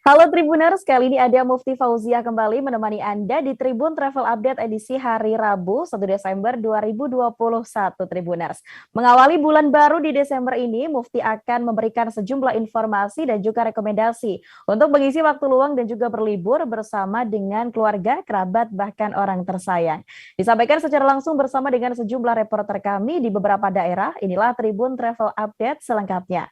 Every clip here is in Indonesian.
Halo Tribuners, kali ini ada Mufti Fauziah kembali menemani Anda di Tribun Travel Update edisi hari Rabu 1 Desember 2021 Tribuners. Mengawali bulan baru di Desember ini, Mufti akan memberikan sejumlah informasi dan juga rekomendasi untuk mengisi waktu luang dan juga berlibur bersama dengan keluarga, kerabat, bahkan orang tersayang. Disampaikan secara langsung bersama dengan sejumlah reporter kami di beberapa daerah, inilah Tribun Travel Update selengkapnya.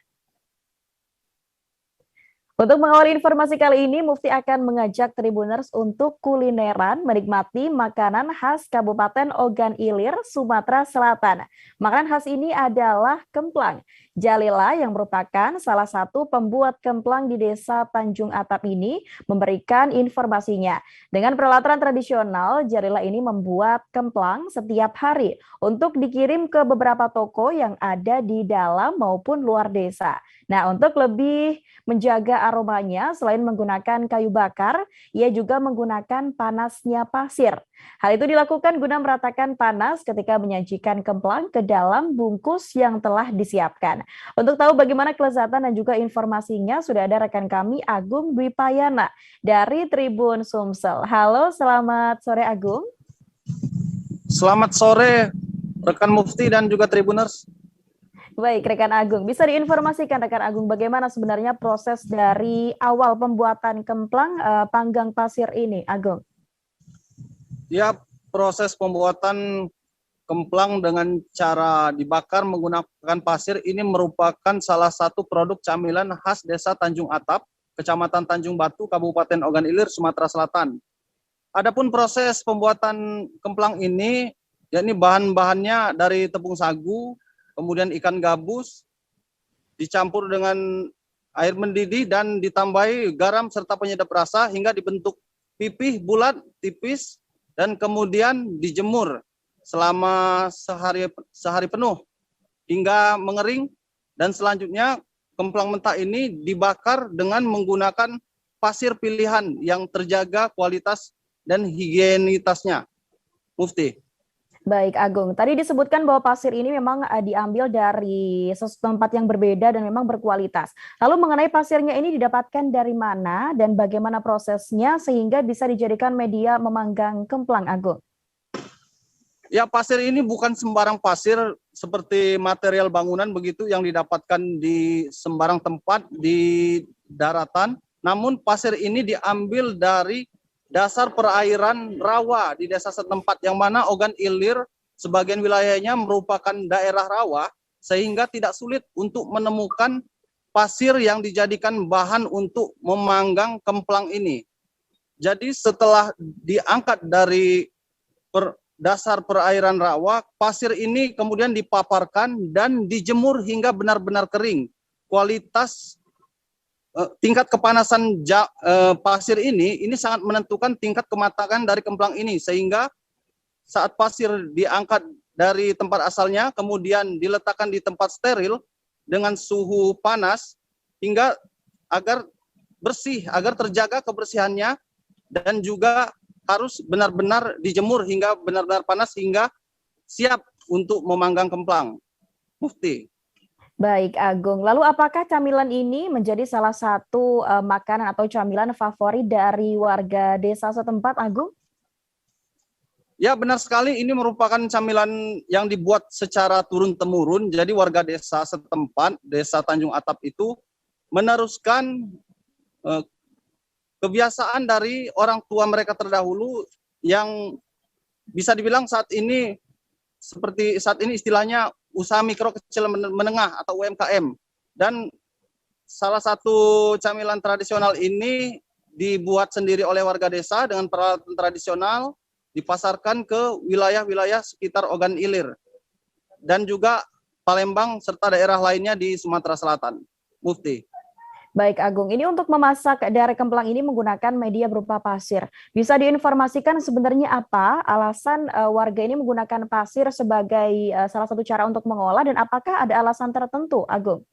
Untuk mengawali informasi kali ini, Mufti akan mengajak Tribuners untuk kulineran menikmati makanan khas Kabupaten Ogan Ilir, Sumatera Selatan. Makanan khas ini adalah kemplang. Jalila yang merupakan salah satu pembuat kemplang di Desa Tanjung Atap ini memberikan informasinya. Dengan peralatan tradisional, Jalila ini membuat kemplang setiap hari untuk dikirim ke beberapa toko yang ada di dalam maupun luar desa. Nah, untuk lebih menjaga aromanya, selain menggunakan kayu bakar, ia juga menggunakan panasnya pasir. Hal itu dilakukan guna meratakan panas ketika menyajikan kemplang ke dalam bungkus yang telah disiapkan. Untuk tahu bagaimana kelezatan dan juga informasinya, sudah ada rekan kami Agung Dwi Payana dari Tribun Sumsel. Halo, selamat sore Agung. Selamat sore rekan Mufti dan juga Tribuners. Baik, rekan Agung, bisa diinformasikan rekan Agung bagaimana sebenarnya proses dari awal pembuatan kemplang panggang pasir ini, Agung? Ya, proses pembuatan kemplang dengan cara dibakar menggunakan pasir ini merupakan salah satu produk camilan khas Desa Tanjung Atap, Kecamatan Tanjung Batu, Kabupaten Ogan Ilir, Sumatera Selatan. Adapun proses pembuatan kemplang ini, yakni bahan-bahannya dari tepung sagu, kemudian ikan gabus, dicampur dengan air mendidih dan ditambahi garam serta penyedap rasa hingga dibentuk pipih bulat tipis dan kemudian dijemur selama sehari penuh hingga mengering, dan selanjutnya kemplang mentah ini dibakar dengan menggunakan pasir pilihan yang terjaga kualitas dan higienitasnya. Mufti. Baik, Agung. Tadi disebutkan bahwa pasir ini memang diambil dari tempat yang berbeda dan memang berkualitas. Lalu mengenai pasirnya ini didapatkan dari mana dan bagaimana prosesnya sehingga bisa dijadikan media memanggang kemplang, Agung? Ya, pasir ini bukan sembarang pasir seperti material bangunan begitu yang didapatkan di sembarang tempat di daratan. Namun pasir ini diambil dari dasar perairan rawa di desa setempat, yang mana Ogan Ilir sebagian wilayahnya merupakan daerah rawa sehingga tidak sulit untuk menemukan pasir yang dijadikan bahan untuk memanggang kemplang ini. Jadi setelah diangkat dari dasar perairan rawa, pasir ini kemudian dipaparkan dan dijemur hingga benar-benar kering. Kualitas tingkat kepanasan pasir ini sangat menentukan tingkat kematangan dari kemplang ini, sehingga saat pasir diangkat dari tempat asalnya kemudian diletakkan di tempat steril dengan suhu panas hingga agar bersih, agar terjaga kebersihannya, dan juga harus benar-benar dijemur hingga benar-benar panas hingga siap untuk memanggang kemplang. Mufti. Baik, Agung. Lalu apakah camilan ini menjadi salah satu makanan atau camilan favorit dari warga desa setempat, Agung? Ya, benar sekali, ini merupakan camilan yang dibuat secara turun-temurun. Jadi warga desa setempat, Desa Tanjung Atap itu meneruskan kebiasaan dari orang tua mereka terdahulu yang bisa dibilang saat ini istilahnya usaha mikro kecil menengah atau UMKM. Dan salah satu camilan tradisional ini dibuat sendiri oleh warga desa dengan peralatan tradisional, dipasarkan ke wilayah-wilayah sekitar Ogan Ilir dan juga Palembang serta daerah lainnya di Sumatera Selatan. Mufti. Baik, Agung. Ini untuk memasak dari kemplang ini menggunakan media berupa pasir. Bisa diinformasikan sebenarnya apa alasan warga ini menggunakan pasir sebagai salah satu cara untuk mengolah, dan apakah ada alasan tertentu, Agung?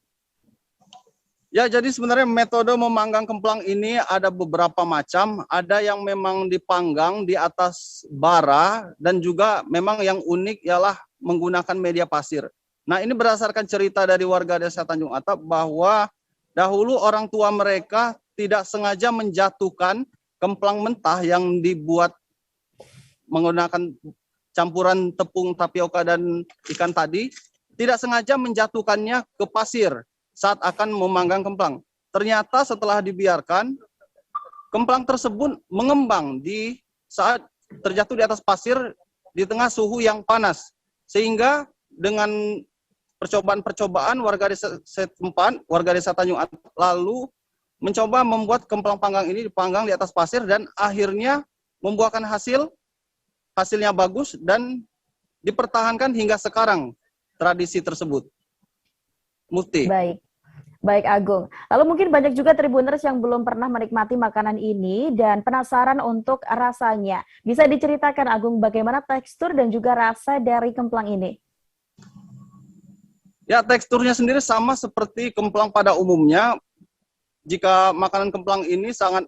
Ya, jadi sebenarnya metode memanggang kemplang ini ada beberapa macam. Ada yang memang dipanggang di atas bara, dan juga memang yang unik ialah menggunakan media pasir. Nah, ini berdasarkan cerita dari warga Desa Tanjung Atap bahwa dahulu orang tua mereka tidak sengaja menjatuhkan kemplang mentah yang dibuat menggunakan campuran tepung tapioka dan ikan tadi, tidak sengaja menjatuhkannya ke pasir saat akan memanggang kemplang. Ternyata setelah dibiarkan, kemplang tersebut mengembang di saat terjatuh di atas pasir di tengah suhu yang panas. Sehingga dengan percobaan-percobaan warga desa setempat, warga desa Tanjung At lalu mencoba membuat kemplang panggang ini dipanggang di atas pasir dan akhirnya membuahkan hasilnya bagus dan dipertahankan hingga sekarang tradisi tersebut. Mufti. Baik Agung. Lalu mungkin banyak juga Tribuners yang belum pernah menikmati makanan ini dan penasaran untuk rasanya. Bisa diceritakan Agung bagaimana tekstur dan juga rasa dari kemplang ini? Ya, teksturnya sendiri sama seperti kemplang pada umumnya. Jika makanan kemplang ini sangat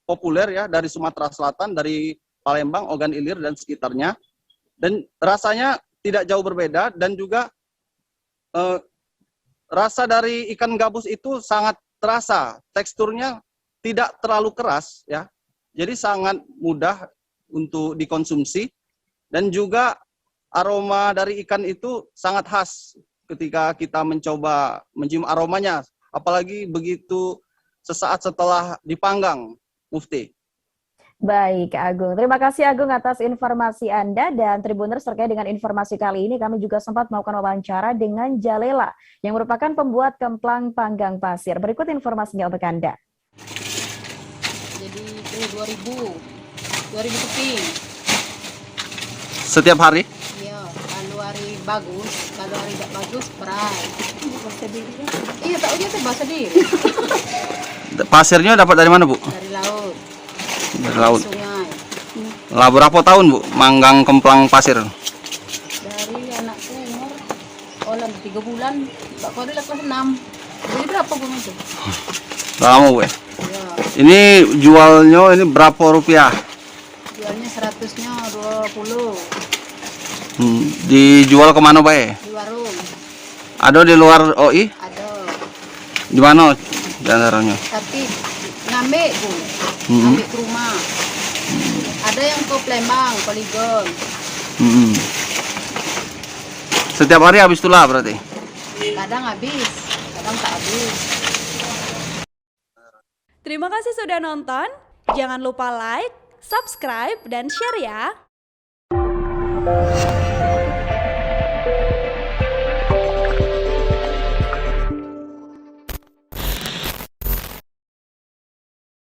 populer ya dari Sumatera Selatan, dari Palembang, Ogan Ilir dan sekitarnya. Dan rasanya tidak jauh berbeda dan juga rasa dari ikan gabus itu sangat terasa. Teksturnya tidak terlalu keras ya. Jadi sangat mudah untuk dikonsumsi dan juga aroma dari ikan itu sangat khas ketika kita mencoba mencium aromanya, apalagi begitu sesaat setelah dipanggang, Mufti. Baik, Agung. Terima kasih Agung atas informasi Anda dan Tribuners terkait dengan informasi kali ini. Kami juga sempat melakukan wawancara dengan Jalela yang merupakan pembuat kemplang panggang pasir. Berikut informasinya untuk Anda. Jadi itu 2000 keping. Setiap hari? Iya, kalau hari bagus, kalau hari tidak bagus, perai. Iya, tahunya itu bahasa diri. Pasirnya dapat dari mana, Bu? Dari laut, Dari laut. sungai. Lah berapa tahun, Bu, manggang kemplang pasir? Dari anakku umur 3 bulan, Mbak Kori kelas 6. Jadi berapa Bu itu? Lama, Bu ya? Iya, Ini jualnya ini berapa rupiah? jualnya 100-nya 20 Dijual kemana, Pak? di warung. Ada di luar OI? Ada, Di mana diantaranya? tapi ngambil Bu, Hmm. ngambil ke rumah. Ada yang ke Palembang, Poligon. Setiap hari habis itulah berarti? Kadang habis, kadang tak habis. Terima kasih sudah nonton. Jangan lupa like, subscribe, dan share ya.